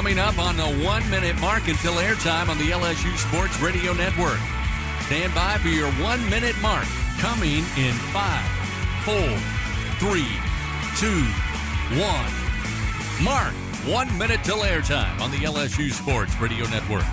Coming up on the 1 minute mark until airtime on the LSU Sports Radio Network. Stand by for your 1 minute mark. Coming in 5, 4, 3, 2, 1. Mark, 1 minute till airtime on the LSU Sports Radio Network.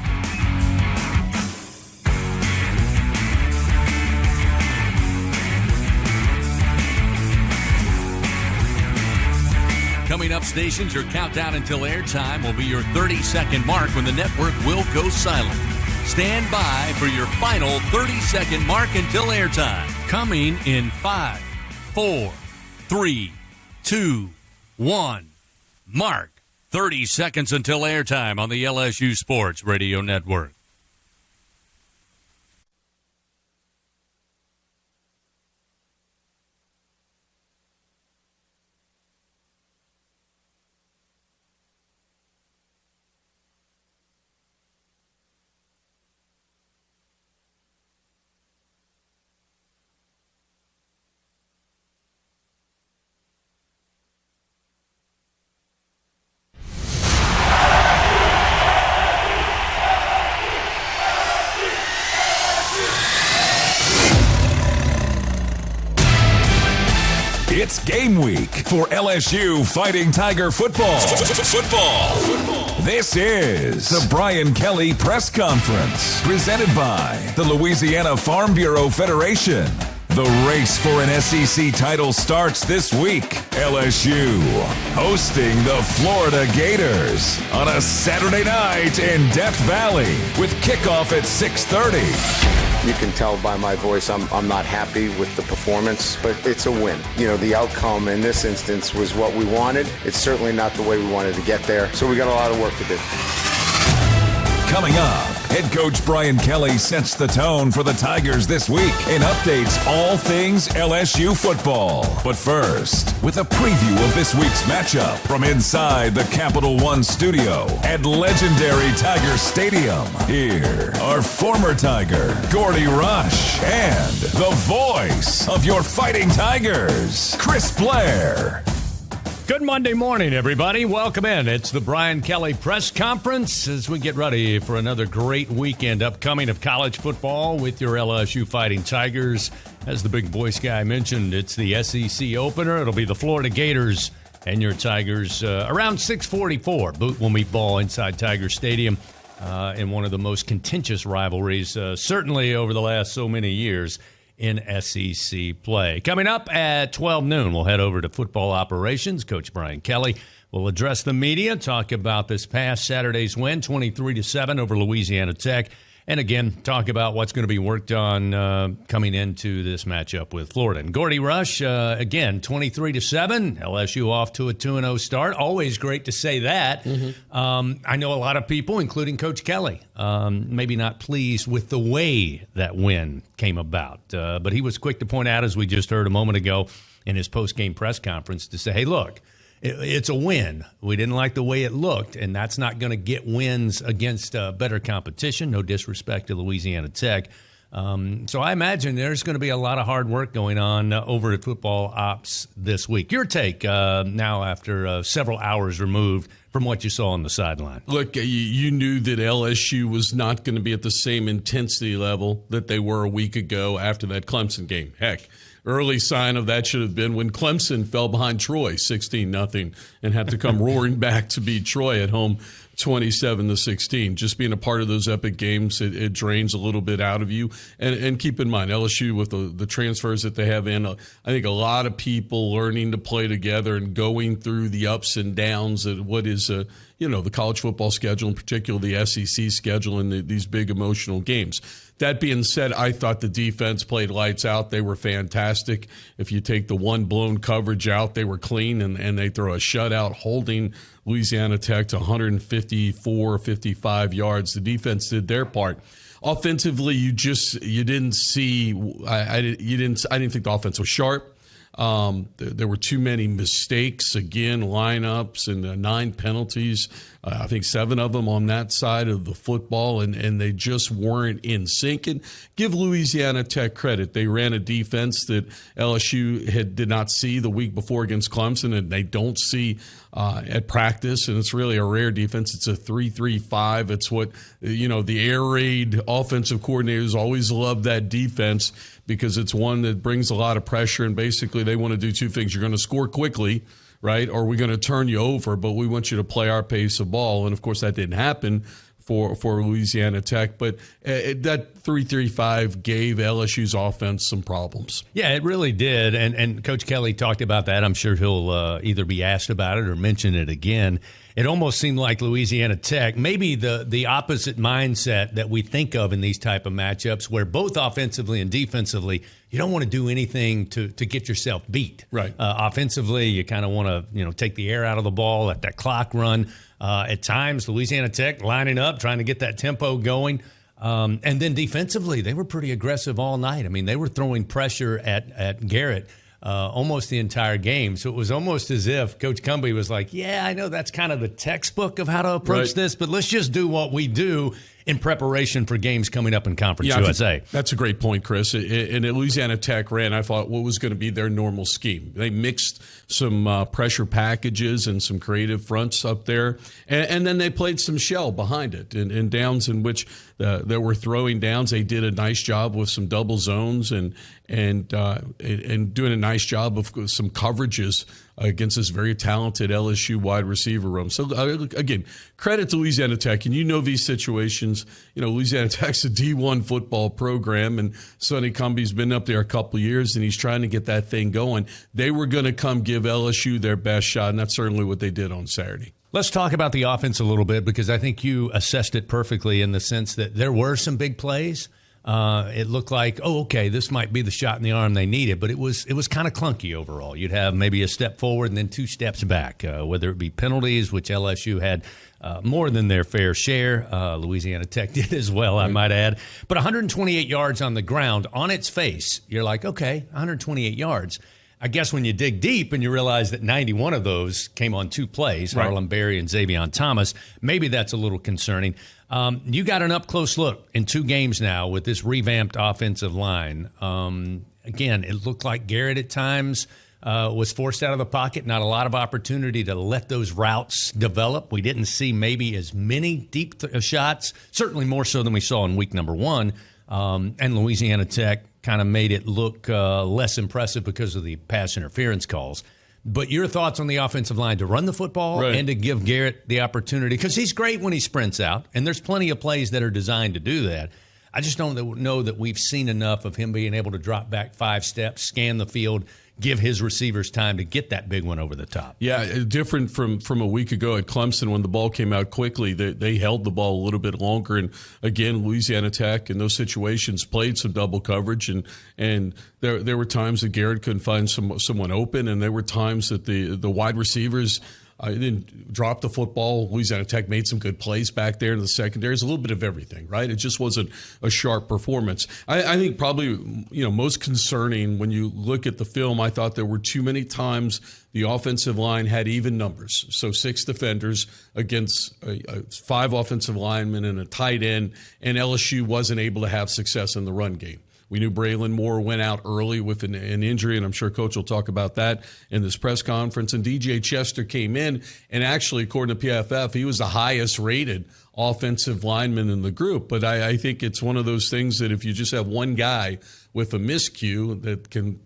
Coming up, stations, your countdown until airtime will be your 30-second mark when the network will go silent. Stand by for your final 30-second mark until airtime. Coming in 5, 4, 3, 2, 1. Mark, 30 seconds until airtime on the LSU Sports Radio Network. It's game week for LSU Fighting Tiger football. This is the Brian Kelly Press Conference, presented by the Louisiana Farm Bureau Federation. The race for an SEC title starts this week. LSU hosting the Florida Gators on a Saturday night in Death Valley with kickoff at 6:30. You can tell by my voice I'm not happy with the performance, but it's a win. You know, the outcome in this instance was what we wanted. It's certainly not the way we wanted to get there, so we got a lot of work to do. Coming up, head coach Brian Kelly sets the tone for the Tigers this week and updates all things LSU football. But first, with a preview of this week's matchup from inside the Capital One studio at legendary Tiger Stadium, here are former Tiger Gordy Rush and the voice of your Fighting Tigers, Chris Blair. Good Monday morning, everybody. Welcome in. It's the Brian Kelly Press Conference as we get ready for another great weekend upcoming of college football with your LSU Fighting Tigers. As the big voice guy mentioned, it's the SEC opener. It'll be the Florida Gators and your Tigers around 6:44. Boot will meet ball inside Tiger Stadium in one of the most contentious rivalries, certainly over the last so many years in SEC play. Coming up at 12 noon, we'll head over to football operations. Coach Brian Kelly will address the media, talk about this past Saturday's win, 23-7 over Louisiana Tech, and again, talk about what's going to be worked on coming into this matchup with Florida. And Gordy Rush, again, 23-7, LSU off to a 2-0 start. Always great to say that. I know a lot of people, including Coach Kelly, maybe not pleased with the way that win came about. But he was quick to point out, as we just heard a moment ago in his post-game press conference, to say, hey, look, it's a win. We didn't like the way it looked, and that's not going to get wins against better competition. No disrespect to Louisiana Tech. So I imagine there's going to be a lot of hard work going on over at Football Ops this week. Your take now after several hours removed from what you saw on the sideline. Look, you knew that LSU was not going to be at the same intensity level that they were a week ago after that Clemson game. Heck, early sign of that should have been when Clemson fell behind Troy 16-0 and had to come roaring back to beat Troy at home 27-16. Just being a part of those epic games, it drains a little bit out of you. And keep in mind, LSU with the transfers that they have in, I think a lot of people learning to play together and going through the ups and downs of what is the college football schedule, in particular the SEC schedule, and these big emotional games. That being said, I thought the defense played lights out. They were fantastic. If you take the one blown coverage out, they were clean, and they throw a shutout holding Louisiana Tech to 154, 55 yards. The defense did their part. Offensively, you didn't see. I didn't think the offense was sharp. There were too many mistakes, again, lineups and 9 penalties. I think 7 of them on that side of the football, and they just weren't in sync. And give Louisiana Tech credit. They ran a defense that LSU did not see the week before against Clemson, and they don't see at practice, and it's really a rare defense. It's a 3-3-5. It's what, the air raid offensive coordinators always love that defense because it's one that brings a lot of pressure, and basically they want to do 2 things. You're going to score quickly, right, or we're going to turn you over, but we want you to play our pace of ball. And, of course, that didn't happen for Louisiana Tech, but that 3-3-5 gave LSU's offense some problems. Yeah, it really did, and Coach Kelly talked about that. I'm sure he'll either be asked about it or mention it again. It almost seemed like Louisiana Tech, maybe the opposite mindset that we think of in these type of matchups, where both offensively and defensively, you don't want to do anything to get yourself beat. Right. Offensively, you kind of want to take the air out of the ball, let that clock run. At times, Louisiana Tech lining up, trying to get that tempo going. And then defensively, they were pretty aggressive all night. I mean, they were throwing pressure at Garrett almost the entire game. So it was almost as if Coach Cumbie was like, yeah, I know that's kind of the textbook of how to approach this, but let's just do what we do in preparation for games coming up in Conference USA. That's a great point, Chris. And Louisiana Tech ran, I thought, what was going to be their normal scheme. They mixed some pressure packages and some creative fronts up there, and then they played some shell behind it. And downs in which there were throwing downs, they did a nice job with some double zones and doing a nice job of some coverages against this very talented LSU wide receiver room. So, again, credit to Louisiana Tech. And these situations, Louisiana Tech's a D1 football program, and Sonny Cumbie's been up there a couple of years, and he's trying to get that thing going. They were going to come give LSU their best shot, and that's certainly what they did on Saturday. Let's talk about the offense a little bit, because I think you assessed it perfectly in the sense that there were some big plays. It looked like, this might be the shot in the arm they needed, but it was kind of clunky overall. You'd have maybe a step forward and then 2 steps back, whether it be penalties, which LSU had more than their fair share. Louisiana Tech did as well, I might add. But 128 yards on the ground, on its face, you're like, 128 yards. I guess when you dig deep and you realize that 91 of those came on 2 plays, Harlan Berry and Xavion Thomas, maybe that's a little concerning. You got an up-close look in 2 games now with this revamped offensive line. Again, it looked like Garrett at times was forced out of the pocket, not a lot of opportunity to let those routes develop. We didn't see maybe as many deep shots, certainly more so than we saw in week number 1. And Louisiana Tech kind of made it look less impressive because of the pass interference calls. But your thoughts on the offensive line to run the football and to give Garrett the opportunity, because he's great when he sprints out, and there's plenty of plays that are designed to do that. I just don't know that we've seen enough of him being able to drop back 5 steps, scan the field, give his receivers time to get that big one over the top. Yeah, different from a week ago at Clemson when the ball came out quickly. They held the ball a little bit longer. And, again, Louisiana Tech in those situations played some double coverage. And there were times that Garrett couldn't find someone open, and there were times that the wide receivers didn't drop the football. Louisiana Tech made some good plays back there in the secondary. It's a little bit of everything, right? It just wasn't a sharp performance. I think probably, most concerning when you look at the film, I thought there were too many times the offensive line had even numbers. So 6 defenders against 5 offensive linemen and a tight end, and LSU wasn't able to have success in the run game. We knew Braylon Moore went out early with an injury, and I'm sure Coach will talk about that in this press conference. And DJ Chester came in, and actually, according to PFF, he was the highest rated offensive lineman in the group. But I think it's one of those things that if you just have one guy with a miscue that can,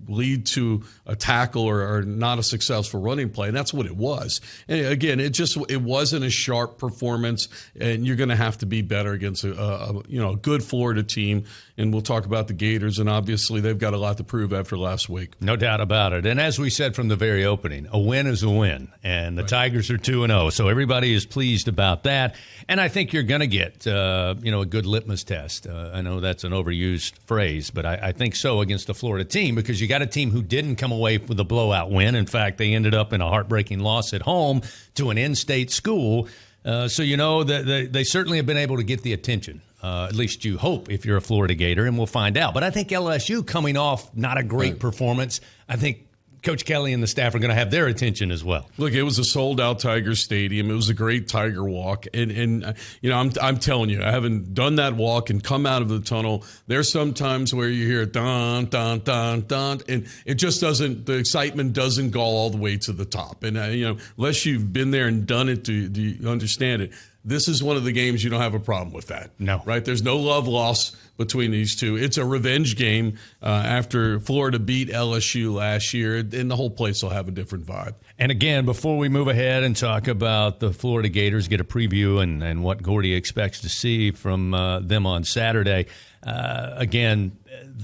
lead to a tackle or not a successful running play, and that's what it was. And again, it wasn't a sharp performance, and you're going to have to be better against a good Florida team. And we'll talk about the Gators, and obviously they've got a lot to prove after last week. No doubt about it. And as we said from the very opening, a win is a win, and the Tigers are 2-0, so everybody is pleased about that. And I think you're going to get a good litmus test. I know that's an overused phrase, but I think so against the Florida team, because you got a team who didn't come away with a blowout win. In fact, they ended up in a heartbreaking loss at home to an in-state school. So that they certainly have been able to get the attention At least you hope if you're a Florida Gator, and we'll find out. But I think LSU coming off not a great performance, I think Coach Kelly and the staff are going to have their attention as well. Look, it was a sold-out Tiger Stadium. It was a great Tiger walk. And you know, I'm telling you, I haven't done that walk and come out of the tunnel. There's some times where you hear dun, dun, dun, dun, and it just doesn't, the excitement doesn't go all the way to the top. And, you know, unless you've been there and done it to understand it, this is one of the games you don't have a problem with that. No. Right? There's no love lost between these two. It's a revenge game after Florida beat LSU last year, and the whole place will have a different vibe. And again, before we move ahead and talk about the Florida Gators, get a preview and what Gordy expects to see from them on Saturday, again,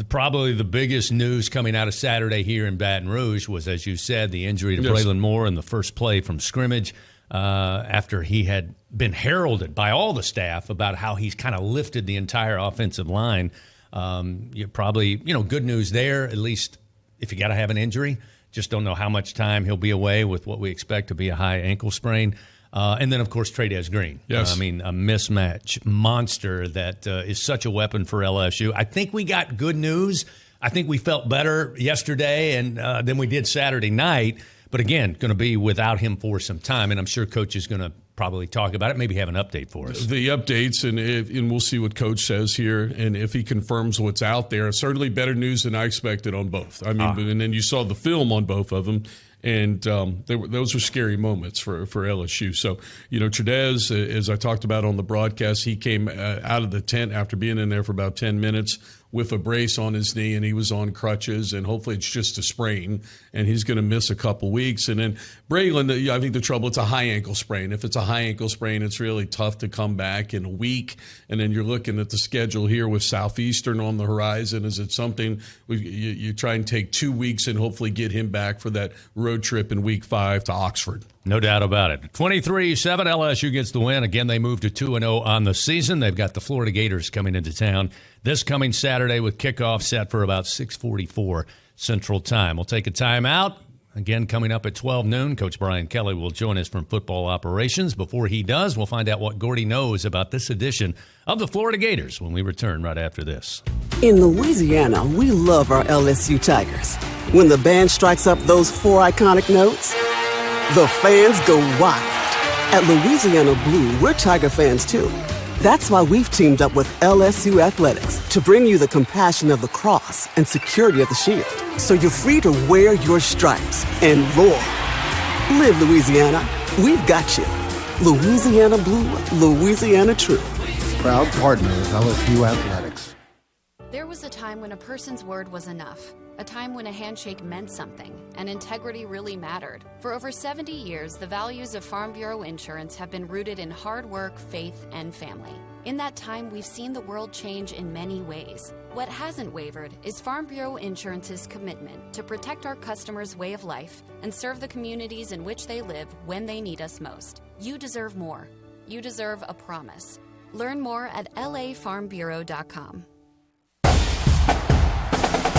probably the biggest news coming out of Saturday here in Baton Rouge was, as you said, the injury to Braylon Moore in the first play from scrimmage. After he had been heralded by all the staff about how he's kind of lifted the entire offensive line. You probably, good news there, at least if you got to have an injury. Just don't know how much time he'll be away with what we expect to be a high ankle sprain. And then, of course, Tre'Davious Green. Yes. A mismatch monster that is such a weapon for LSU. I think we got good news. I think we felt better yesterday and than we did Saturday night. But again, going to be without him for some time, and I'm sure Coach is going to probably talk about it, maybe have an update for us. The updates, and we'll see what Coach says here, and if he confirms what's out there. Certainly better news than I expected on both. I mean, and then you saw the film on both of them, and those were scary moments for LSU. So, Tre'Davious, as I talked about on the broadcast, he came out of the tent after being in there for about 10 minutes with a brace on his knee, and he was on crutches, and hopefully it's just a sprain, and he's going to miss a couple weeks. And then Braylon, I think the trouble, it's a high ankle sprain. If it's a high ankle sprain, it's really tough to come back in a week. And then you're looking at the schedule here with Southeastern on the horizon. Is it something you try and take 2 weeks and hopefully get him back for that road trip in week 5 to Oxford? No doubt about it. 23-7, LSU gets the win. Again, they moved to 2-0 on the season. They've got the Florida Gators coming into town this coming Saturday with kickoff set for about 6:44 Central Time. We'll take a timeout. Again, coming up at 12 noon, Coach Brian Kelly will join us from football operations. Before he does, we'll find out what Gordy knows about this edition of the Florida Gators when we return right after this. In Louisiana, we love our LSU Tigers. When the band strikes up those 4 iconic notes, the fans go wild. At Louisiana Blue, we're Tiger fans too. That's why we've teamed up with LSU Athletics to bring you the compassion of the cross and security of the shield, so you're free to wear your stripes and roar. Live Louisiana. We've got you. Louisiana Blue, Louisiana True. Proud partner of LSU Athletics. There was a time when a person's word was enough. A time when a handshake meant something, and integrity really mattered. For over 70 years, the values of Farm Bureau Insurance have been rooted in hard work, faith, and family. In that time, we've seen the world change in many ways. What hasn't wavered is Farm Bureau Insurance's commitment to protect our customers' way of life and serve the communities in which they live when they need us most. You deserve more. You deserve a promise. Learn more at lafarmbureau.com.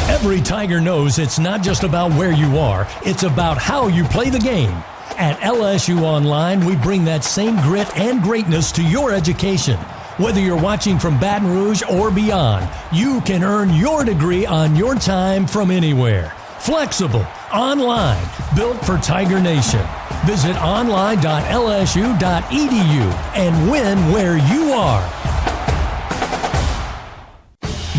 Every Tiger knows it's not just about where you are, it's about how you play the game. At LSU Online, we bring that same grit and greatness to your education. Whether you're watching from Baton Rouge or beyond, you can earn your degree on your time from anywhere. Flexible, online, built for Tiger Nation. Visit online.lsu.edu and win where you are.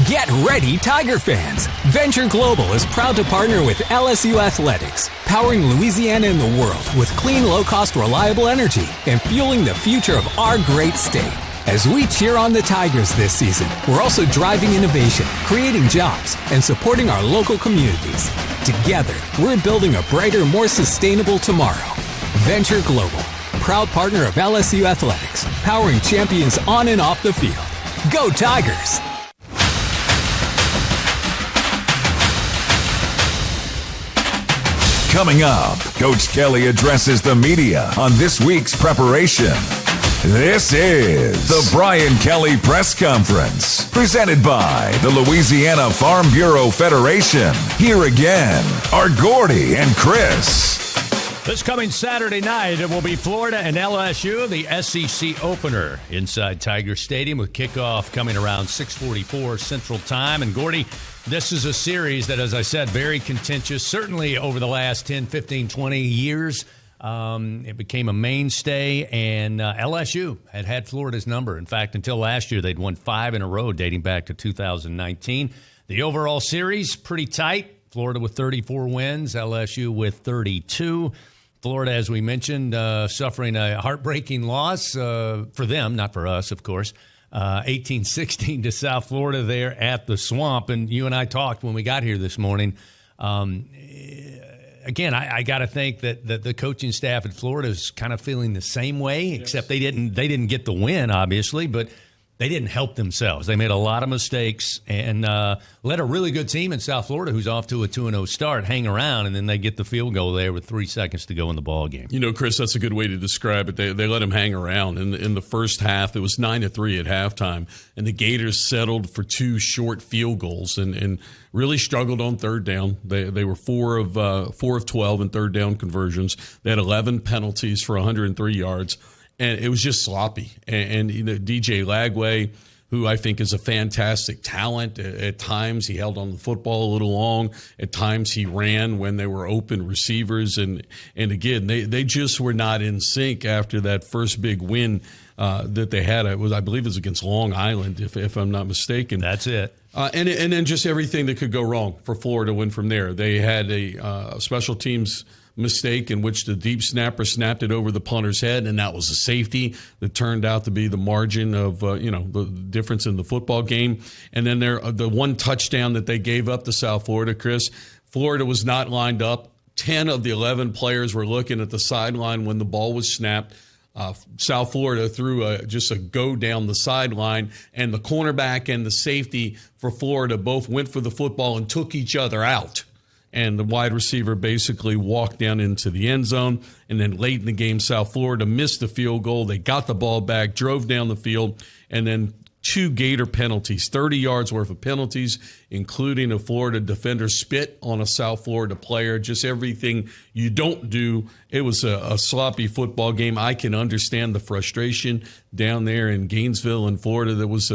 Get ready, Tiger fans! Venture Global is proud to partner with LSU Athletics, powering Louisiana and the world with clean, low-cost, reliable energy and fueling the future of our great state. As we cheer on the Tigers this season, we're also driving innovation, creating jobs, and supporting our local communities. Together, we're building a brighter, more sustainable tomorrow. Venture Global, proud partner of LSU Athletics, powering champions on and off the field. Go Tigers! Coming up, Coach Kelly addresses the media on this week's preparation. This is the Brian Kelly Press Conference, presented by the Louisiana Farm Bureau Federation. Here again are Gordy and Chris. This coming Saturday night, it will be Florida and LSU, the SEC opener inside Tiger Stadium with kickoff coming around 6:44 Central Time. And Gordy, this is a series that, as I said, very contentious, certainly over the last 10, 15, 20 years. It became a mainstay, and LSU had Florida's number. In fact, until last year, they'd won 5 in a row dating back to 2019. The overall series, pretty tight. Florida with 34 wins, LSU with 32. Florida, as we mentioned, suffering a heartbreaking loss for them, not for us, of course. 18-16 to South Florida there at the Swamp. And you and I talked when we got here this morning. Again, I got to think that the coaching staff at Florida is kind of feeling the same way, except they didn't get the win, obviously, but they didn't help themselves. They made a lot of mistakes and let a really good team in South Florida, who's off to a 2-0 start, hang around, and then they get the field goal there with 3 seconds to go in the ball game. You know, Chris, that's a good way to describe it. They let them hang around. In the first half, it was 9-3 at halftime, and the Gators settled for 2 short field goals and really struggled on third down. They were 4 of 12 in third down conversions. They had 11 penalties for 103 yards. And it was just sloppy. And you know, DJ Lagway, who I think is a fantastic talent, at times he held on the football a little long. At times he ran when there were open receivers. And again, they just were not in sync after that first big win that they had. I believe it was against Long Island, if I'm not mistaken. That's it. And then just everything that could go wrong for Florida to win from there. They had a special teams mistake in which the deep snapper snapped it over the punter's head, and that was a safety that turned out to be the margin of the difference in the football game. And then the one touchdown that they gave up to South Florida, Chris, Florida was not lined up. 10 of the 11 players were looking at the sideline when the ball was snapped. South Florida threw just a go down the sideline, and the cornerback and the safety for Florida both went for the football and took each other out. And the wide receiver basically walked down into the end zone. And then late in the game, South Florida missed the field goal. They got the ball back, drove down the field, and then 2 Gator penalties, 30 yards worth of penalties, including a Florida defender spit on a South Florida player, just everything you don't do. It was a sloppy football game. I can understand the frustration down there in Gainesville in Florida. That was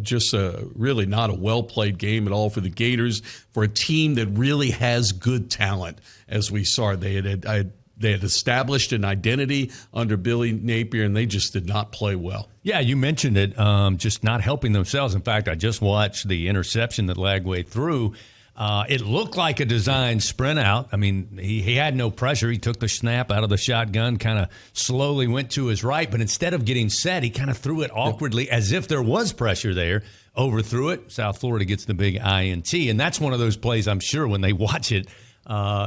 just really not a well-played game at all for the Gators, for a team that really has good talent, as we saw. They had established an identity under Billy Napier, and they just did not play well. Yeah, you mentioned it, just not helping themselves. In fact, I just watched the interception that Lagway threw. It looked like a designed sprint out. I mean, he had no pressure. He took the snap out of the shotgun, kind of slowly went to his right, but instead of getting set, he kind of threw it awkwardly as if there was pressure there, overthrew it. South Florida gets the big INT, and that's one of those plays, I'm sure, when they watch it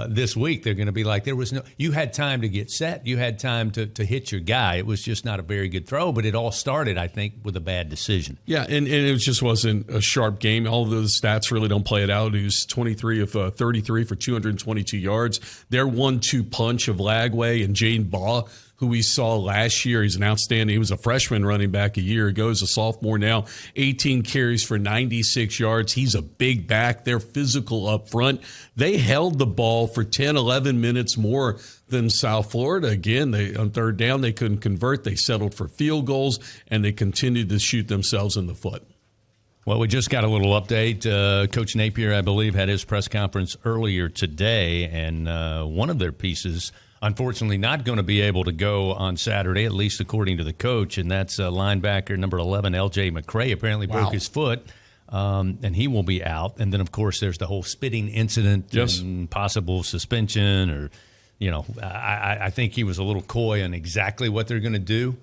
this week, they're going to be like, you had time to get set. You had time to hit your guy. It was just not a very good throw, but it all started, I think, with a bad decision. Yeah, and it just wasn't a sharp game. All of those stats really don't play it out. He was 23 of 33 for 222 yards. Their 1-2 punch of Lagway and Jane Baugh, who we saw last year. He's an outstanding. He was a freshman running back a year ago. He's a sophomore now. 18 carries for 96 yards. He's a big back. They're physical up front. They held the ball for 10, 11 minutes more than South Florida. Again, on third down, they couldn't convert. They settled for field goals, and they continued to shoot themselves in the foot. Well, we just got a little update. Coach Napier, I believe, had his press conference earlier today, and one of their pieces, unfortunately, not going to be able to go on Saturday, at least according to the coach, and that's linebacker number 11, L.J. McCray. Apparently broke his foot, and he will be out. And then, of course, there's the whole spitting incident and possible suspension or – I think he was a little coy on exactly what they're going to do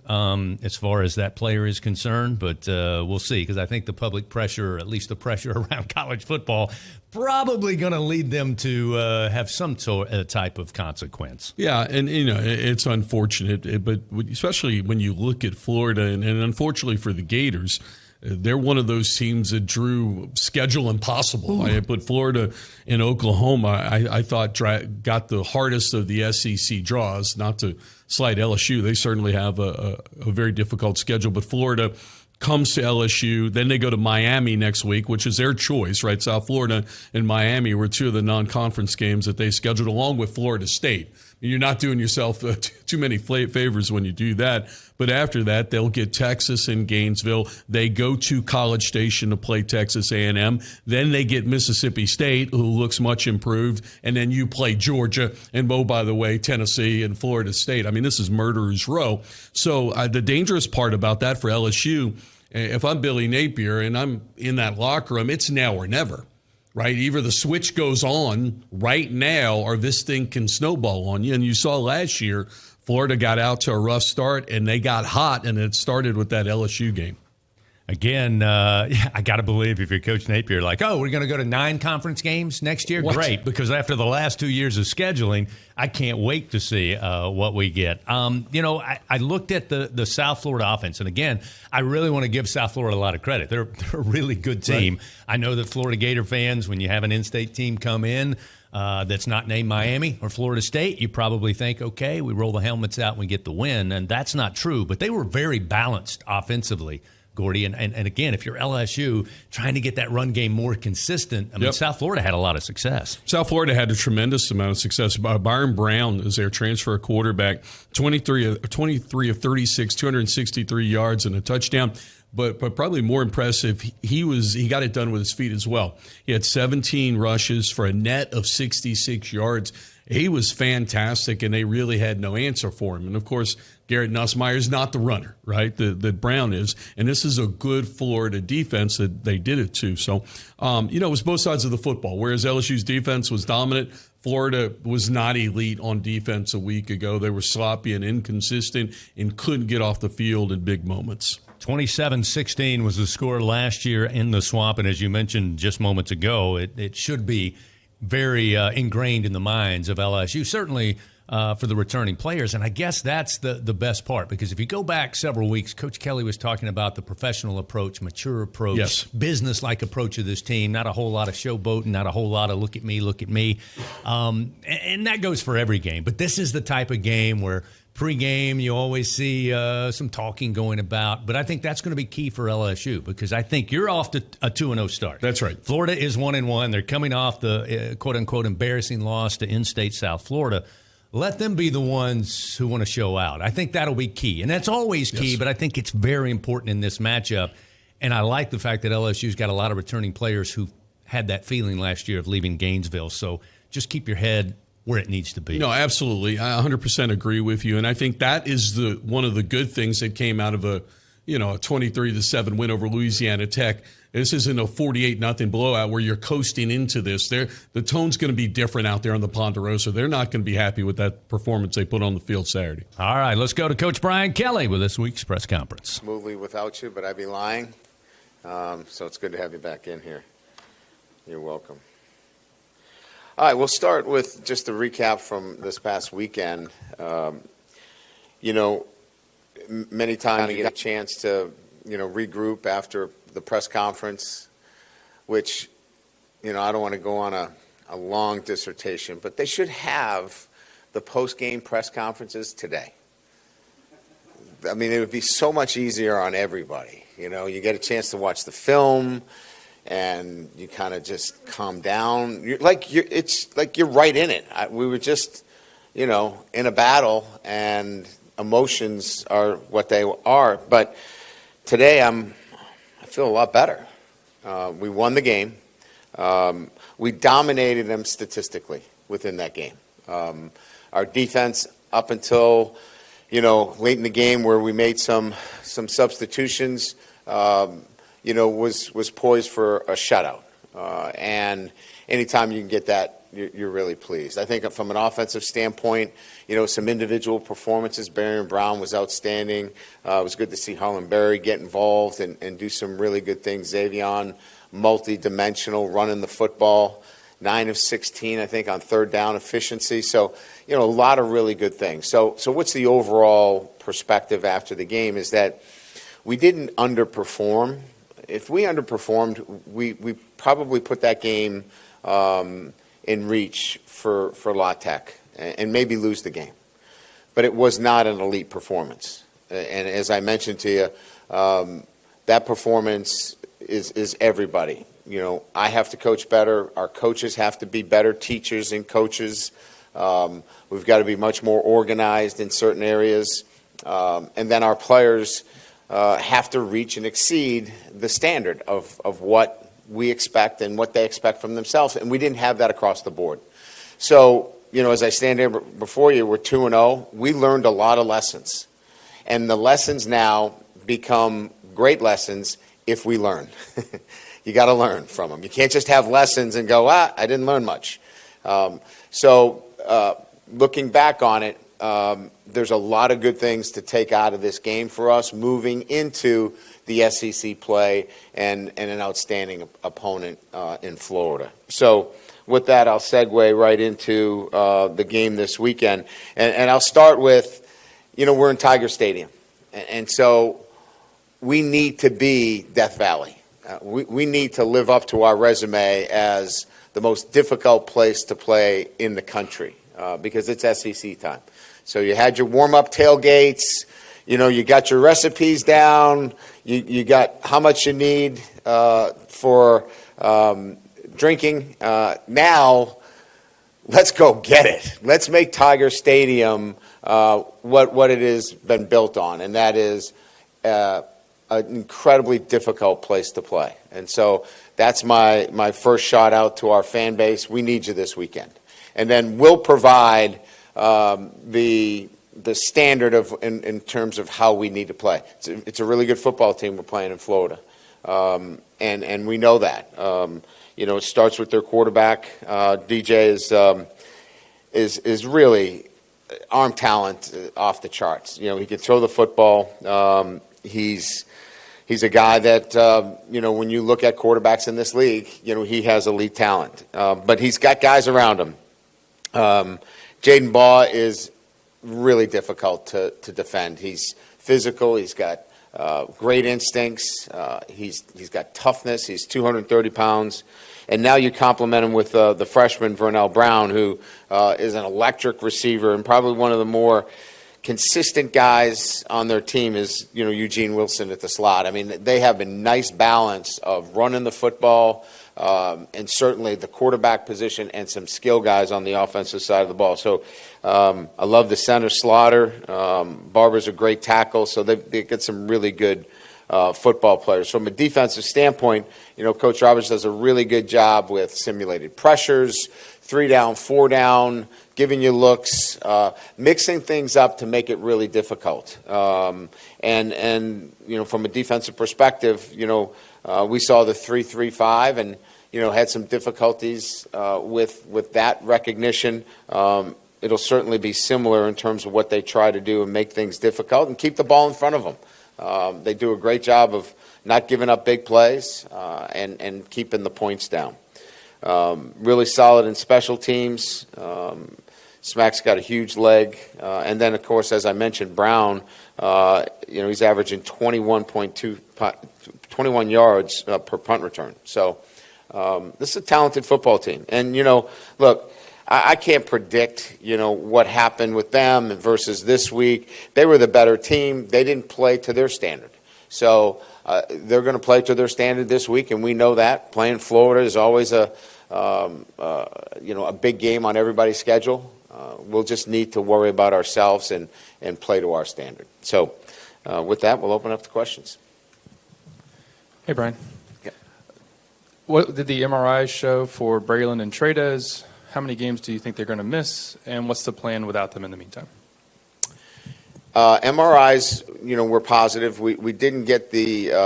as far as that player is concerned. But we'll see, because I think the public pressure, or at least the pressure around college football, probably going to lead them to have some type of consequence. Yeah, and, it's unfortunate, but especially when you look at Florida, and unfortunately for the Gators, they're one of those teams that drew schedule impossible. I put Florida and Oklahoma, I thought got the hardest of the SEC draws, not to slight LSU. They certainly have a very difficult schedule, but Florida comes to LSU. Then they go to Miami next week, which is their choice, right? South Florida and Miami were 2 of the non-conference games that they scheduled, along with Florida State. You're not doing yourself too many favors when you do that. But after that, they'll get Texas in Gainesville. They go to College Station to play Texas A&M. Then they get Mississippi State, who looks much improved. And then you play Georgia and, oh, by the way, Tennessee and Florida State. I mean, this is murderer's row. So the dangerous part about that for LSU, if I'm Billy Napier and I'm in that locker room, it's now or never. Right? Either the switch goes on right now or this thing can snowball on you. And you saw last year, Florida got out to a rough start and they got hot, and it started with that LSU game. Again, I got to believe if you're Coach Napier, like, oh, we're going to go to 9 conference games next year? What? Great, because after the last 2 years of scheduling, I can't wait to see what we get. I looked at the South Florida offense, and again, I really want to give South Florida a lot of credit. They're a really good team. Right. I know that Florida Gator fans, when you have an in-state team come in that's not named Miami or Florida State, you probably think, okay, we roll the helmets out and we get the win, and that's not true. But they were very balanced offensively, Gordy. And again, if you're LSU, trying to get that run game more consistent, I mean, South Florida had a lot of success. South Florida had a tremendous amount of success. Byron Brown is their transfer quarterback, 23 of 36, 263 yards and a touchdown. But probably more impressive, he got it done with his feet as well. He had 17 rushes for a net of 66 yards. He was fantastic, and they really had no answer for him. And, of course, Garrett Nussmeier is not the runner, right, that Brown is. And this is a good Florida defense that they did it to. So, it was both sides of the football. Whereas LSU's defense was dominant, Florida was not elite on defense a week ago. They were sloppy and inconsistent and couldn't get off the field in big moments. 27-16 was the score last year in the Swamp, and as you mentioned just moments ago, it should be very ingrained in the minds of LSU, certainly for the returning players. And I guess that's the best part, because if you go back several weeks, Coach Kelly was talking about the professional approach, mature approach, business-like approach of this team, not a whole lot of showboating, not a whole lot of look at me. And that goes for every game. But this is the type of game where pre-game, you always see some talking going about. But I think that's going to be key for LSU, because I think you're off to a 2-0 start. That's right. Florida is 1-1. They're coming off the quote-unquote embarrassing loss to in-state South Florida. Let them be the ones who want to show out. I think that'll be key. And that's always key, but I think it's very important in this matchup. And I like the fact that LSU's got a lot of returning players who had that feeling last year of leaving Gainesville. So just keep your head where it needs to be. No, absolutely. I 100% agree with you. And I think that is one of the good things that came out of a 23-7 win over Louisiana Tech. This isn't a 48-0 blowout where you're coasting into this. The tone's going to be different out there on the Ponderosa. They're not going to be happy with that performance they put on the field Saturday. All right, let's go to Coach Brian Kelly with this week's press conference. Smoothly without you, but I'd be lying. So it's good to have you back in here. You're welcome. All right, we'll start with just a recap from this past weekend. Many times you get a chance to, regroup after the press conference, which, I don't want to go on a long dissertation, but they should have the post-game press conferences today. I mean, it would be so much easier on everybody. You get a chance to watch the film, and you kind of just calm down. It's like you're right in it. We were just, in a battle, and emotions are what they are. But today I feel a lot better. We won the game. We dominated them statistically within that game. Our defense, up until late in the game where we made some substitutions, was poised for a shutout. And anytime you can get that, you're really pleased. I think from an offensive standpoint, some individual performances. Barry Brown was outstanding. It was good to see Harlan Berry get involved and do some really good things. Xavion, multi-dimensional, running the football. 9 of 16, I think, on third down efficiency. So, a lot of really good things. So what's the overall perspective after the game is that we didn't underperform. If we underperformed, we probably put that game in reach for La Tech and maybe lose the game. But it was not an elite performance. And as I mentioned to you, that performance is everybody. I have to coach better. Our coaches have to be better teachers and coaches. We've got to be much more organized in certain areas. And then our players have to reach and exceed the standard of what we expect and what they expect from themselves. And we didn't have that across the board. So, as I stand here before you, we're 2-0. We learned a lot of lessons. And the lessons now become great lessons if we learn. You got to learn from them. You can't just have lessons and go, I didn't learn much. So looking back on it, there's a lot of good things to take out of this game for us moving into the SEC play and an outstanding opponent in Florida. So with that, I'll segue right into the game this weekend. And I'll start with, we're in Tiger Stadium. And so we need to be Death Valley. We need to live up to our resume as the most difficult place to play in the country because it's SEC time. So you had your warm-up tailgates. You got your recipes down. You got how much you need for drinking. Now, let's go get it. Let's make Tiger Stadium what it has been built on, and that is an incredibly difficult place to play. And so that's my first shout out to our fan base. We need you this weekend. And then we'll provide the standard in terms of how we need to play. It's a really good football team we're playing in Florida, and we know that. It starts with their quarterback. DJ is really arm talent off the charts. He can throw the football. He's a guy that when you look at quarterbacks in this league, he has elite talent. But he's got guys around him. Jaden Baugh is really difficult to defend. He's physical. He's got great instincts. He's got toughness. He's 230 pounds. And now you complement him with the freshman, Vernell Brown, who is an electric receiver and probably one of the more consistent guys on their team is, Eugene Wilson at the slot. I mean, they have a nice balance of running the football and certainly the quarterback position and some skill guys on the offensive side of the ball. So I love the center Slaughter. Barber's a great tackle. So they get some really good football players. From a defensive standpoint, Coach Roberts does a really good job with simulated pressures, 3 down, 4 down, giving you looks, mixing things up to make it really difficult. And from a defensive perspective, we saw the 3-3-5 and had some difficulties with that recognition. It'll certainly be similar in terms of what they try to do and make things difficult and keep the ball in front of them. They do a great job of not giving up big plays and keeping the points down. Really solid in special teams. Smack's got a huge leg. And then, of course, as I mentioned, Brown, he's averaging 21 yards per punt return. So this is a talented football team. And, look, I can't predict, what happened with them versus this week. They were the better team. They didn't play to their standard. So they're going to play to their standard this week, and we know that. Playing Florida is always a big game on everybody's schedule. We'll just need to worry about ourselves and play to our standard. So with that, we'll open up to questions. Hey, Brian. Yeah. What did the MRI show for Braylon and Tradez? How many games do you think they're going to miss, and what's the plan without them in the meantime? MRIs, were positive. We didn't get the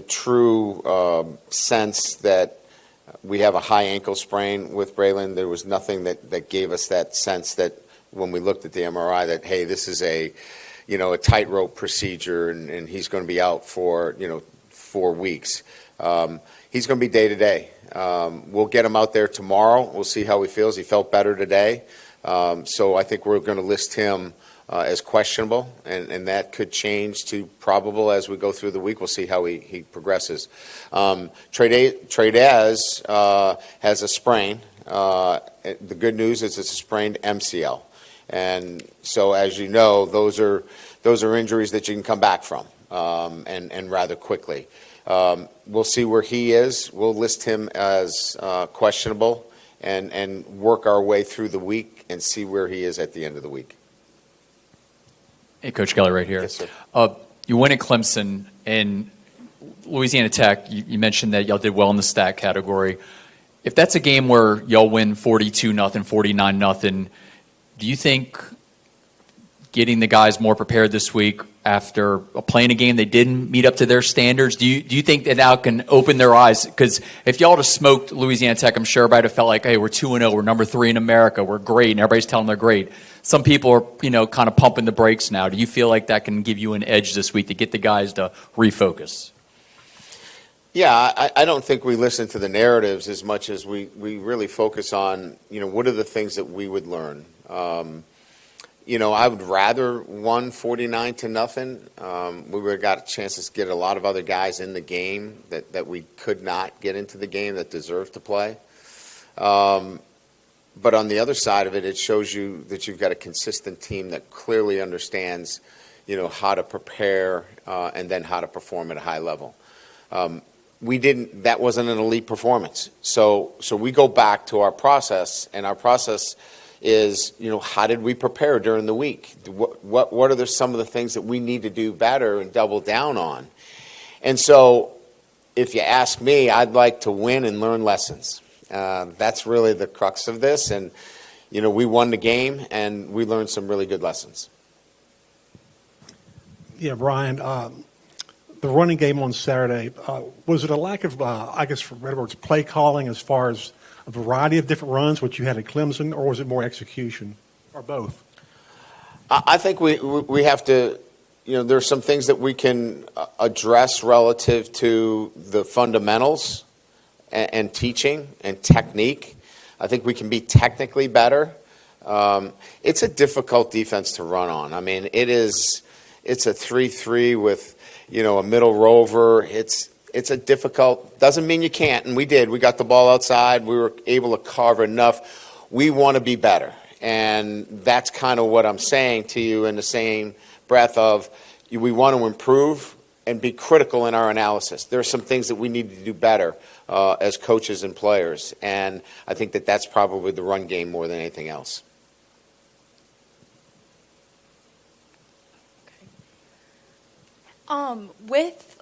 true sense that we have a high ankle sprain with Braylon. There was nothing that gave us that sense that when we looked at the MRI that, hey, this is a tightrope procedure and he's going to be out for, 4 weeks. He's going to be day to day. We'll get him out there tomorrow. We'll see how he feels. He felt better today. So I think we're going to list him as questionable, and that could change to probable as we go through the week. We'll see how he progresses. Tradez has a sprain. The good news is it's a sprained MCL. And so, as you know, those are injuries that you can come back from, and rather quickly. We'll see where he is. We'll list him as questionable, and work our way through the week and see where he is at the end of the week. Hey, Coach Kelly, right here. Yes, sir. You win at Clemson and Louisiana Tech. You mentioned that y'all did well in the stat category. If that's a game where y'all win 42-0, 49-0, do you think getting the guys more prepared this week after playing a game they didn't meet up to their standards, do you think that now can open their eyes? Because if y'all just smoked Louisiana Tech, I'm sure everybody would have felt like, hey, we're 2-0, we're number 3 in America, we're great, and everybody's telling them they're great. Some people are, kind of pumping the brakes now. Do you feel like that can give you an edge this week to get the guys to refocus? Yeah, I don't think we listen to the narratives as much as we really focus on, what are the things that we would learn. I would rather won 49-0. We would have got a chance to get a lot of other guys in the game that we could not get into the game that deserve to play. But on the other side of it, it shows you that you've got a consistent team that clearly understands, how to prepare and then how to perform at a high level. That wasn't an elite performance. So we go back to our process, and our process is, how did we prepare during the week? What are some of the things that we need to do better and double down on? And so if you ask me, I'd like to win and learn lessons. That's really the crux of this. And, we won the game, and we learned some really good lessons. Yeah, Brian, the running game on Saturday, was it a lack of, for better words, play calling as far as a variety of different runs, which you had at Clemson, or was it more execution, or both? I think we have to, there's some things that we can address relative to the fundamentals and teaching and technique. I think we can be technically better. It's a difficult defense to run on. I mean, it's a 3-3 with, a middle rover. It's a difficult, doesn't mean you can't, and we did. We got the ball outside. We were able to carve enough. We want to be better, and that's kind of what I'm saying to you in the same breath of we want to improve and be critical in our analysis. There are some things that we need to do better as coaches and players, and I think that's probably the run game more than anything else. With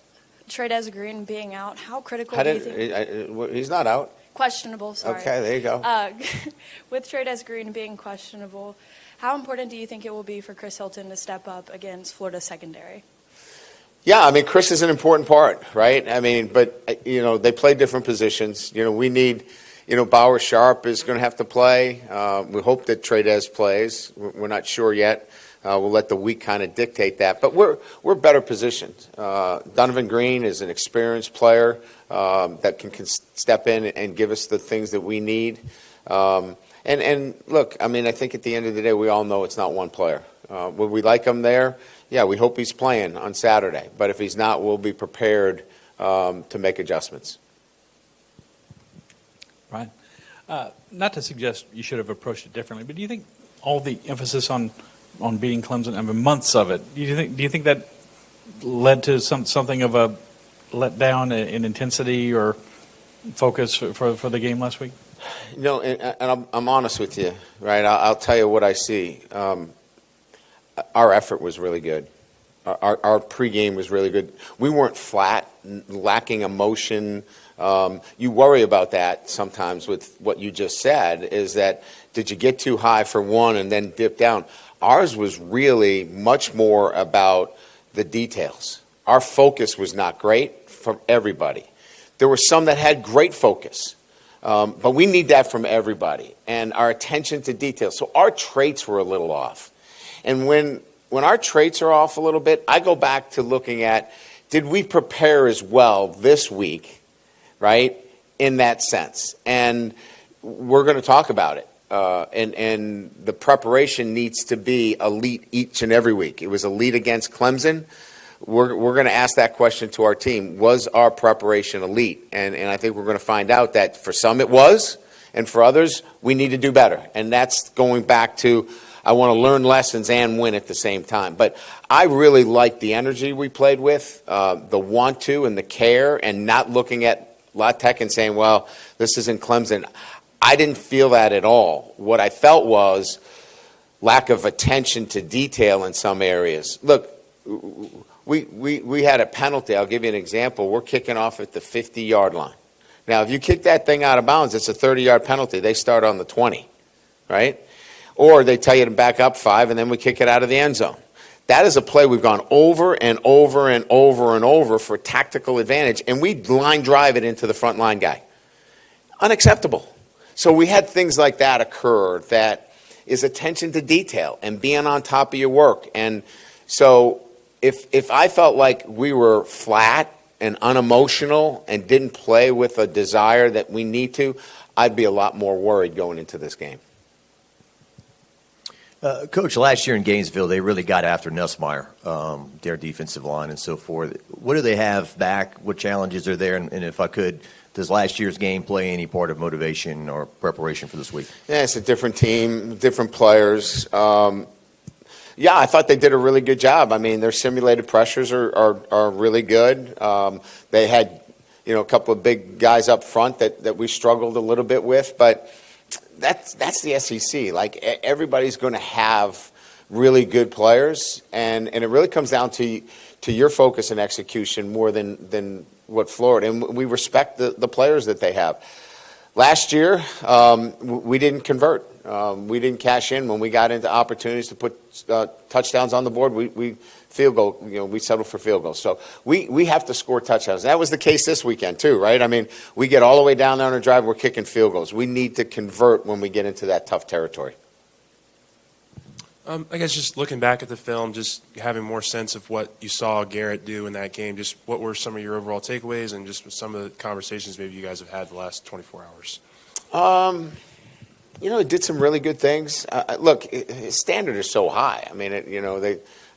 Trey'Dez Green being out, how critical do you think? He's not out. Questionable, sorry. Okay, there you go. With Trey'Dez Green being questionable, how important do you think it will be for Chris Hilton to step up against Florida's secondary? Yeah, I mean, Chris is an important part, right? I mean, but, they play different positions. We need, Bauer Sharp is going to have to play. We hope that Trey'Dez plays. We're not sure yet. We'll let the week kind of dictate that. But we're better positioned. Donovan Green is an experienced player that can step in and give us the things that we need. And look, I mean, I think at the end of the day, we all know it's not one player. Would we like him there? Yeah, we hope he's playing on Saturday. But if he's not, we'll be prepared to make adjustments. Brian, not to suggest you should have approached it differently, but do you think all the emphasis on beating Clemson, I mean, months of it, do you think that led to something of a letdown in intensity or focus for the game last week? And I'm honest with you, right? I'll tell you what I see. Our effort was really good. Our pregame was really good. We weren't flat, lacking emotion. You worry about that sometimes with what you just said, is that did you get too high for one and then dip down? Ours was really much more about the details. Our focus was not great from everybody. There were some that had great focus, but we need that from everybody. And our attention to detail. So our traits were a little off. And when our traits are off a little bit, I go back to looking at, did we prepare as well this week, right, in that sense? And we're going to talk about it. And the preparation needs to be elite each and every week. It was elite against Clemson. We're going to ask that question to our team. Was our preparation elite? And I think we're going to find out that for some it was, and for others we need to do better. And that's going back to, I want to learn lessons and win at the same time. But I really like the energy we played with, the want to and the care, and not looking at La Tech and saying, well, this isn't Clemson. I didn't feel that at all. What I felt was lack of attention to detail in some areas. Look, we had a penalty. I'll give you an example. We're kicking off at the 50-yard line. Now, if you kick that thing out of bounds, it's a 30-yard penalty. They start on the 20, right? Or they tell you to back up 5, and then we kick it out of the end zone. That is a play we've gone over and over and over and over for tactical advantage, and we line drive it into the front line guy. Unacceptable. So we had things like that occur that is attention to detail and being on top of your work. And so if I felt like we were flat and unemotional and didn't play with a desire that we need to, I'd be a lot more worried going into this game. Coach, last year in Gainesville, they really got after Nussmeier, their defensive line and so forth. What do they have back? What challenges are there? And if I could, does last year's game play any part of motivation or preparation for this week? Yeah, it's a different team, different players. Yeah, I thought they did a really good job. I mean, their simulated pressures are really good. They had, a couple of big guys up front that we struggled a little bit with, but that's the SEC. Like, everybody's going to have really good players, and it really comes down to your focus and execution more than what Florida. And we respect the players that they have. Last year, we didn't convert. We didn't cash in when we got into opportunities to put touchdowns on the board. We field goal, we settled for field goals. So we have to score touchdowns. That was the case this weekend too, right? I mean, we get all the way down there on a drive, we're kicking field goals. We need to convert when we get into that tough territory. I guess just looking back at the film, just having more sense of what you saw Garrett do in that game, just what were some of your overall takeaways and just some of the conversations maybe you guys have had the last 24 hours? He did some really good things. Look, his standard is so high. I mean,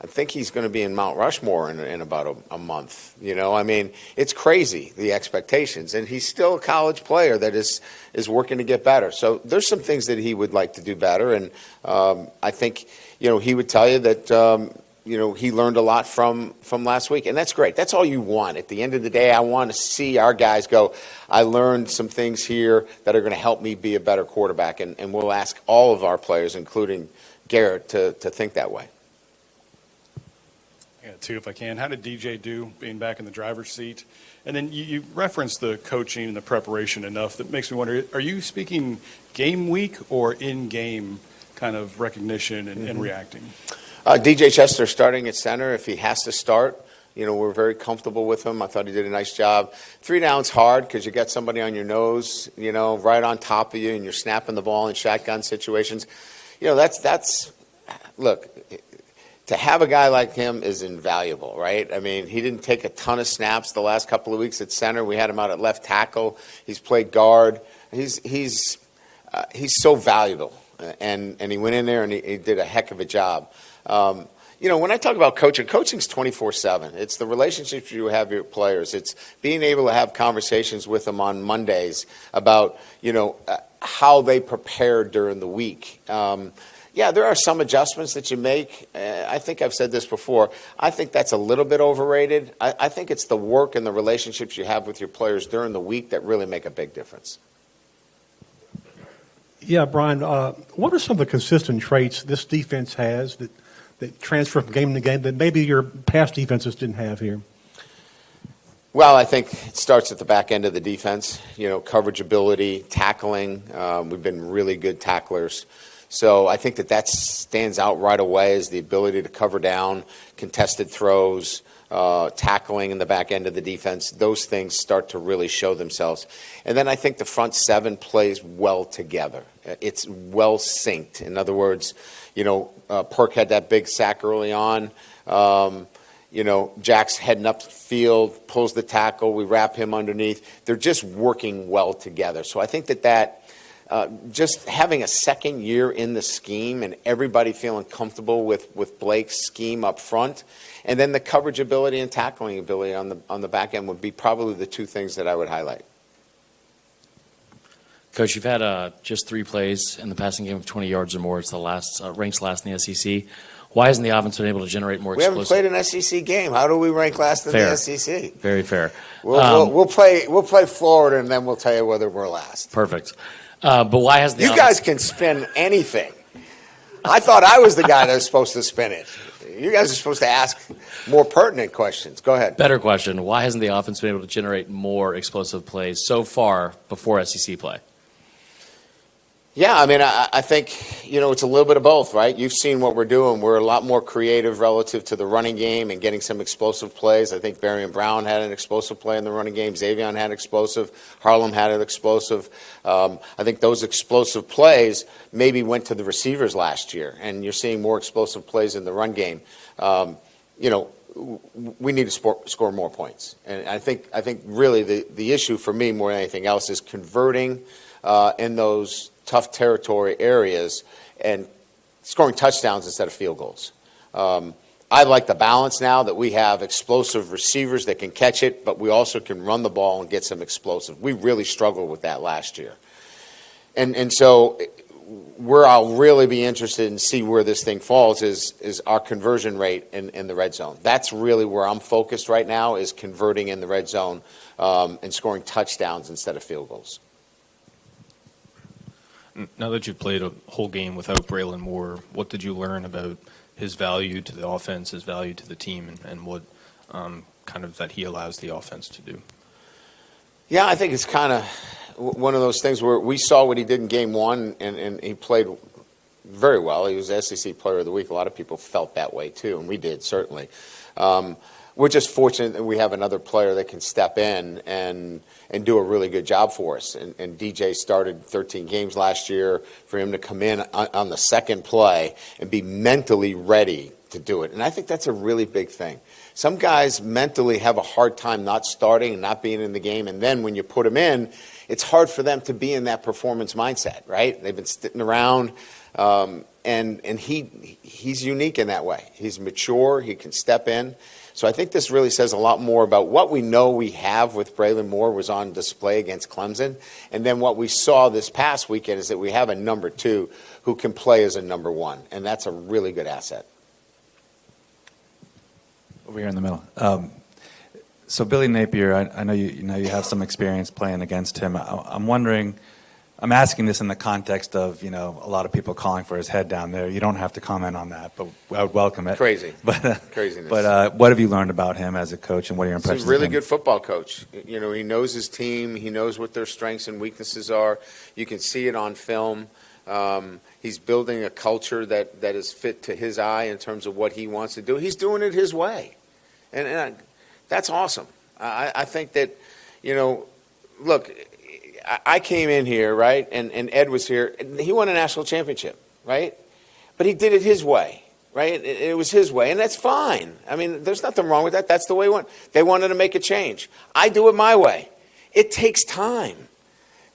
I think he's going to be in Mount Rushmore in about a month. I mean, it's crazy, the expectations. And he's still a college player that is working to get better. So there's some things that he would like to do better. And I think, he would tell you that, he learned a lot from last week. And that's great. That's all you want. At the end of the day, I want to see our guys go, I learned some things here that are going to help me be a better quarterback. And we'll ask all of our players, including Garrett, to think that way. I got two, if I can. How did DJ do being back in the driver's seat? And then you referenced the coaching and the preparation enough that makes me wonder, are you speaking game week or in-game kind of recognition and reacting? DJ Chester starting at center if he has to start. We're very comfortable with him. I thought he did a nice job. 3 downs hard because you got somebody on your nose, right on top of you, and you're snapping the ball in shotgun situations. That's look, to have a guy like him is invaluable, right? I mean, he didn't take a ton of snaps the last couple of weeks at center. We had him out at left tackle. He's played guard. He's so valuable, and he went in there and he did a heck of a job. When I talk about coaching's 24/7. It's the relationships you have with your players. It's being able to have conversations with them on Mondays about, how they prepare during the week. Yeah, there are some adjustments that you make. I think I've said this before. I think that's a little bit overrated. I think it's the work and the relationships you have with your players during the week that really make a big difference. Yeah, Brian, what are some of the consistent traits this defense has that transfer from game to game that maybe your past defenses didn't have here? Well, I think it starts at the back end of the defense. Coverage ability, tackling. We've been really good tacklers. So I think that stands out right away as the ability to cover down, contested throws, tackling in the back end of the defense. Those things start to really show themselves. And then I think the front seven plays well together. It's well synced. In other words, Perk had that big sack early on. Jack's heading up the field, pulls the tackle, we wrap him underneath. They're just working well together. So I think that just having a second year in the scheme and everybody feeling comfortable with Blake's scheme up front, and then the coverage ability and tackling ability on the back end would be probably the two things that I would highlight. Coach, you've had just 3 plays in the passing game of 20 yards or more. It's the last ranks last in the SEC. Why hasn't the offense been able to generate more explosive? We haven't played an SEC game. How do we rank last in the SEC? Very fair. We'll play Florida, and then we'll tell you whether we're last. Perfect. But why has the You guys can spin anything. I thought I was the guy that was supposed to spin it. You guys are supposed to ask more pertinent questions. Go ahead. Better question. Why hasn't the offense been able to generate more explosive plays so far before SEC play? Yeah, I mean, I think, it's a little bit of both, right? You've seen what we're doing. We're a lot more creative relative to the running game and getting some explosive plays. I think Barian Brown had an explosive play in the running game. Xavion had explosive. Harlem had an explosive. I think those explosive plays maybe went to the receivers last year, and you're seeing more explosive plays in the run game. We need to score more points. And I think really the issue for me more than anything else is converting in those tough territory areas and scoring touchdowns instead of field goals. I like the balance now that we have explosive receivers that can catch it, but we also can run the ball and get some explosive. We really struggled with that last year. And so where I'll really be interested in see where this thing falls is our conversion rate in the red zone. That's really where I'm focused right now, is converting in the red zone and scoring touchdowns instead of field goals. Now that you've played a whole game without Braylon Moore, what did you learn about his value to the offense, his value to the team, and what kind of that he allows the offense to do? Yeah, I think it's kind of one of those things where we saw what he did in game one, and he played very well. He was SEC Player of the Week. A lot of people felt that way too, and we did, certainly. We're just fortunate that we have another player that can step in and do a really good job for us. And DJ started 13 games last year. For him to come in on the second play and be mentally ready to do it. And I think that's a really big thing. Some guys mentally have a hard time not starting and not being in the game. And then when you put them in, it's hard for them to be in that performance mindset, right? They've been sitting around. And he's unique in that way. He's mature. He can step in. So I think this really says a lot more about what we know we have with Braylon Moore was on display against Clemson. And then what we saw this past weekend is that we have a number 2 who can play as a number 1. And that's a really good asset. Over here in the middle. So Billy Napier, I know you have some experience playing against him. I'm wondering, I'm asking this in the context of, a lot of people calling for his head down there. You don't have to comment on that, but I would welcome it. Crazy. But, Craziness. But what have you learned about him as a coach, and what are your impressions He's a really of him? good football coach. He knows his team. He knows what their strengths and weaknesses are. You can see it on film. He's building a culture that is fit to his eye in terms of what he wants to do. He's doing it his way. And that's awesome. I think that, look, I came in here, right, and Ed was here. And he won a national championship, right? But he did it his way, right? It was his way, and that's fine. I mean, there's nothing wrong with that. That's the way they wanted to make a change. I do it my way. It takes time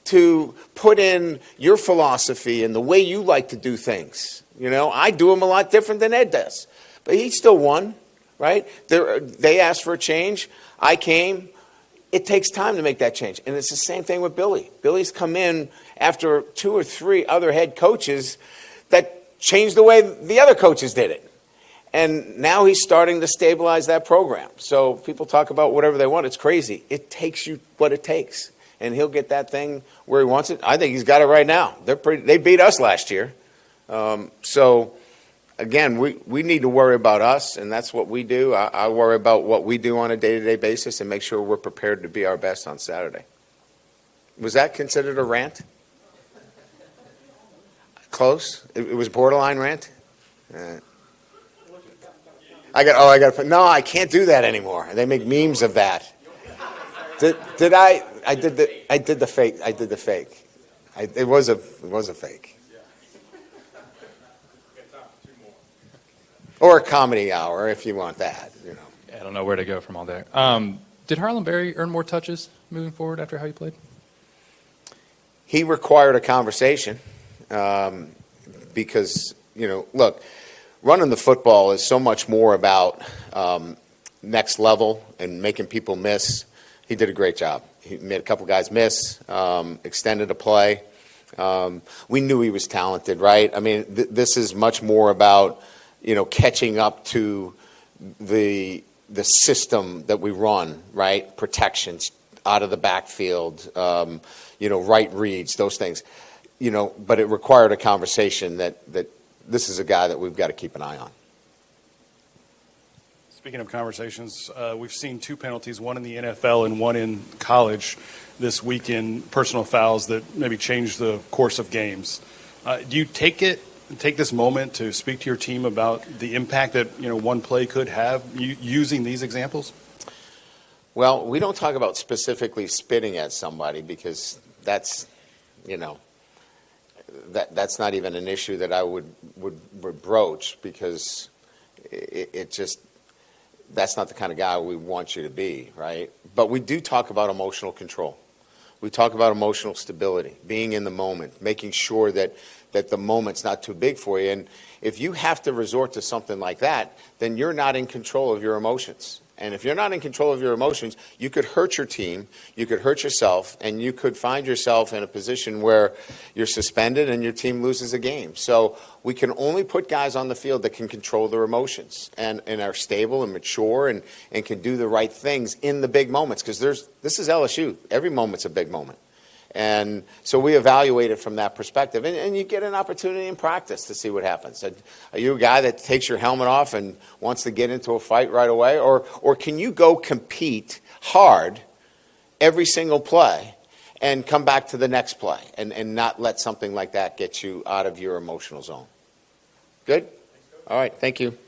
to put in your philosophy and the way you like to do things. I do them a lot different than Ed does. But he still won, right? They asked for a change. I came. It takes time to make that change. And it's the same thing with Billy. Billy's come in after 2 or 3 other head coaches that changed the way the other coaches did it. And now he's starting to stabilize that program. So people talk about whatever they want. It's crazy. It takes you what it takes. And he'll get that thing where he wants it. I think he's got it right now. They beat us last year. Again, we need to worry about us, and that's what we do. I worry about what we do on a day-to-day basis and make sure we're prepared to be our best on Saturday. Was that considered a rant? Close? It was borderline rant? No, I can't do that anymore. They make memes of that. I did the fake. It was a fake. Or a comedy hour, if you want that. I don't know where to go from all there. Did Harlem Berry earn more touches moving forward after how you played? He required a conversation because, look, running the football is so much more about next level and making people miss. He did a great job. He made a couple guys miss, extended a play. We knew he was talented, right? I mean, this is much more about catching up to the system that we run, right? Protections out of the backfield, right reads, those things. but it required a conversation that this is a guy that we've got to keep an eye on. Speaking of conversations, we've seen 2 penalties, one in the NFL and one in college this weekend, personal fouls that maybe changed the course of games. Do you take this moment to speak to your team about the impact that one play could have using these examples? Well, we don't talk about specifically spitting at somebody because that's that's not even an issue that I would broach, because it just, that's not the kind of guy we want you to be, right? But we do talk about emotional control. We talk about emotional stability, being in the moment, making sure that the moment's not too big for you. And if you have to resort to something like that, then you're not in control of your emotions. And if you're not in control of your emotions, you could hurt your team, you could hurt yourself, and you could find yourself in a position where you're suspended and your team loses a game. So we can only put guys on the field that can control their emotions and are stable and mature and can do the right things in the big moments, because this is LSU. Every moment's a big moment. And so we evaluate it from that perspective. And you get an opportunity in practice to see what happens. Are you a guy that takes your helmet off and wants to get into a fight right away? Or can you go compete hard every single play and come back to the next play and not let something like that get you out of your emotional zone? Good? All right. Thank you.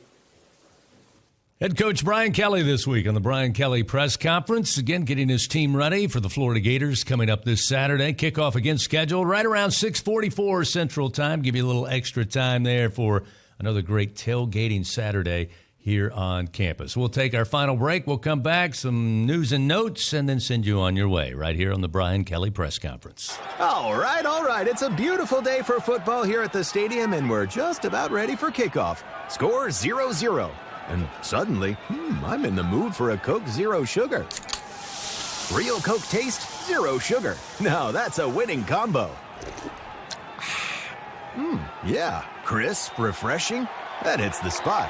Head coach Brian Kelly this week on the Brian Kelly press conference. Again, getting his team ready for the Florida Gators coming up this Saturday. Kickoff again scheduled right around 6:44 Central Time. Give you a little extra time there for another great tailgating Saturday here on campus. We'll take our final break. We'll come back, some news and notes, and then send you on your way right here on the Brian Kelly press conference. All right. It's a beautiful day for football here at the stadium, and we're just about ready for kickoff. Score 0-0. And suddenly, I'm in the mood for a Coke Zero Sugar. Real Coke taste, zero sugar. Now that's a winning combo. Yeah, crisp, refreshing. That hits the spot.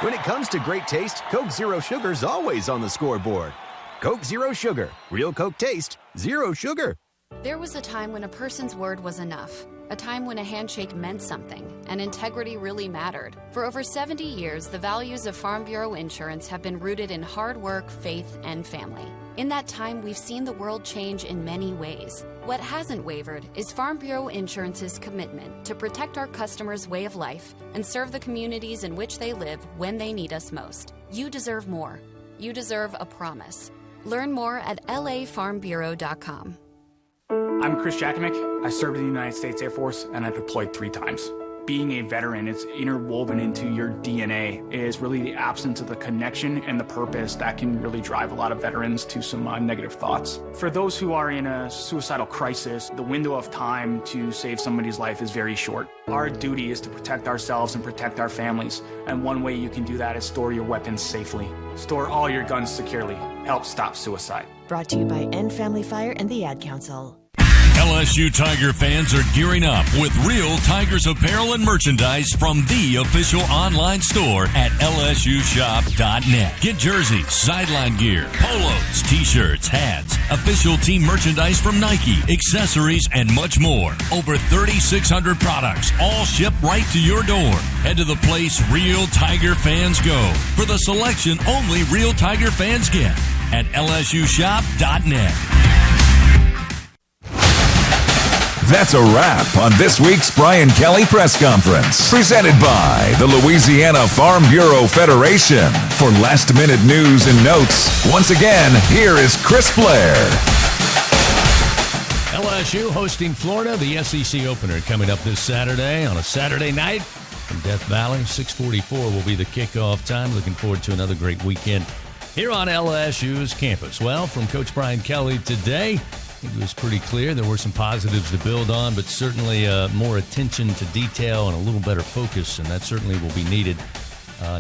When it comes to great taste, Coke Zero Sugar's always on the scoreboard. Coke Zero Sugar. Real Coke taste, zero sugar. There was a time when a person's word was enough. A time when a handshake meant something, and integrity really mattered. For over 70 years, the values of Farm Bureau Insurance have been rooted in hard work, faith, and family. In that time, we've seen the world change in many ways. What hasn't wavered is Farm Bureau Insurance's commitment to protect our customers' way of life and serve the communities in which they live when they need us most. You deserve more. You deserve a promise. Learn more at lafarmbureau.com. I'm Chris Jakimick. I served in the United States Air Force, and I deployed 3 times. Being a veteran, it's interwoven into your DNA. It is really the absence of the connection and the purpose that can really drive a lot of veterans to some negative thoughts. For those who are in a suicidal crisis, the window of time to save somebody's life is very short. Our duty is to protect ourselves and protect our families, and one way you can do that is store your weapons safely. Store all your guns securely. Help stop suicide. Brought to you by End Family Fire and the Ad Council. LSU Tiger fans are gearing up with real Tigers apparel and merchandise from the official online store at lsushop.net. Get jerseys, sideline gear, polos, t-shirts, hats, official team merchandise from Nike, accessories, and much more. Over 3,600 products, all shipped right to your door. Head to the place real Tiger fans go for the selection only real Tiger fans get at lsushop.net. That's a wrap on this week's Brian Kelly press conference, presented by the Louisiana Farm Bureau Federation. For last-minute news and notes, once again, here is Chris Blair. LSU hosting Florida, the SEC opener coming up this Saturday on a Saturday night in Death Valley. 6:44 will be the kickoff time. Looking forward to another great weekend here on LSU's campus. Well, from Coach Brian Kelly today, I think it was pretty clear there were some positives to build on, but certainly more attention to detail and a little better focus, and that certainly will be needed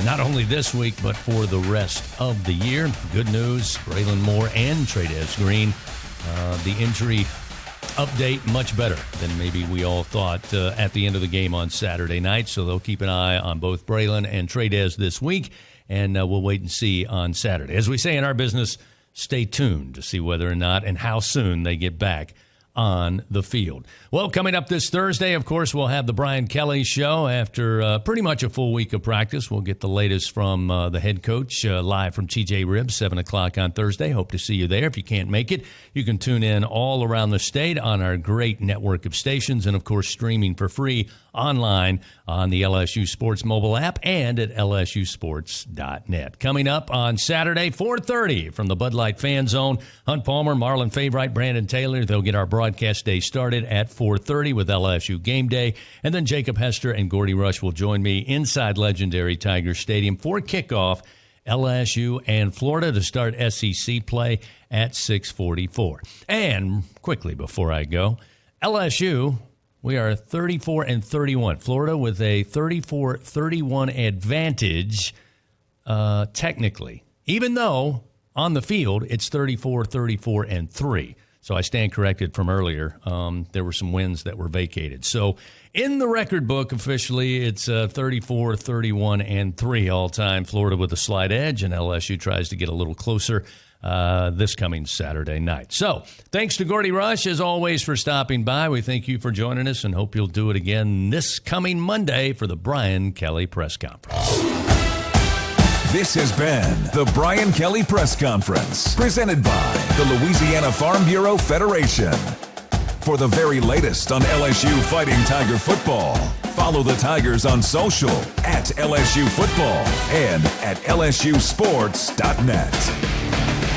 not only this week, but for the rest of the year. Good news, Braylon Moore and Trades Green, the injury update much better than maybe we all thought at the end of the game on Saturday night, so they'll keep an eye on both Braylon and Trades this week, and we'll wait and see on Saturday. As we say in our business, stay tuned to see whether or not and how soon they get back on the field. Well, coming up this Thursday, of course, we'll have the Brian Kelly Show after pretty much a full week of practice. We'll get the latest from the head coach live from TJ Ribs, 7 o'clock on Thursday. Hope to see you there. If you can't make it, you can tune in all around the state on our great network of stations and, of course, streaming for free online on the LSU Sports mobile app and at lsusports.net. Coming up on Saturday, 4:30 from the Bud Light Fan Zone, Hunt Palmer, Marlon Favorite, Brandon Taylor. They'll get our broadcast day started at 4:30 with LSU Game Day. And then Jacob Hester and Gordy Rush will join me inside legendary Tiger Stadium for kickoff, LSU and Florida, to start SEC play at 6:44. And quickly before I go, LSU, we are 34-31. Florida with a 34-31 advantage technically, even though on the field it's 34-34-3. So I stand corrected from earlier. There were some wins that were vacated. So in the record book officially, it's 34-31-3 all time. Florida with a slight edge, and LSU tries to get a little closer this coming Saturday night. So thanks to Gordy Rush, as always, for stopping by. We thank you for joining us and hope you'll do it again this coming Monday for the Brian Kelly Press Conference. This has been the Brian Kelly Press Conference, presented by the Louisiana Farm Bureau Federation. For the very latest on LSU Fighting Tiger football, follow the Tigers on social at LSU Football and at lsusports.net.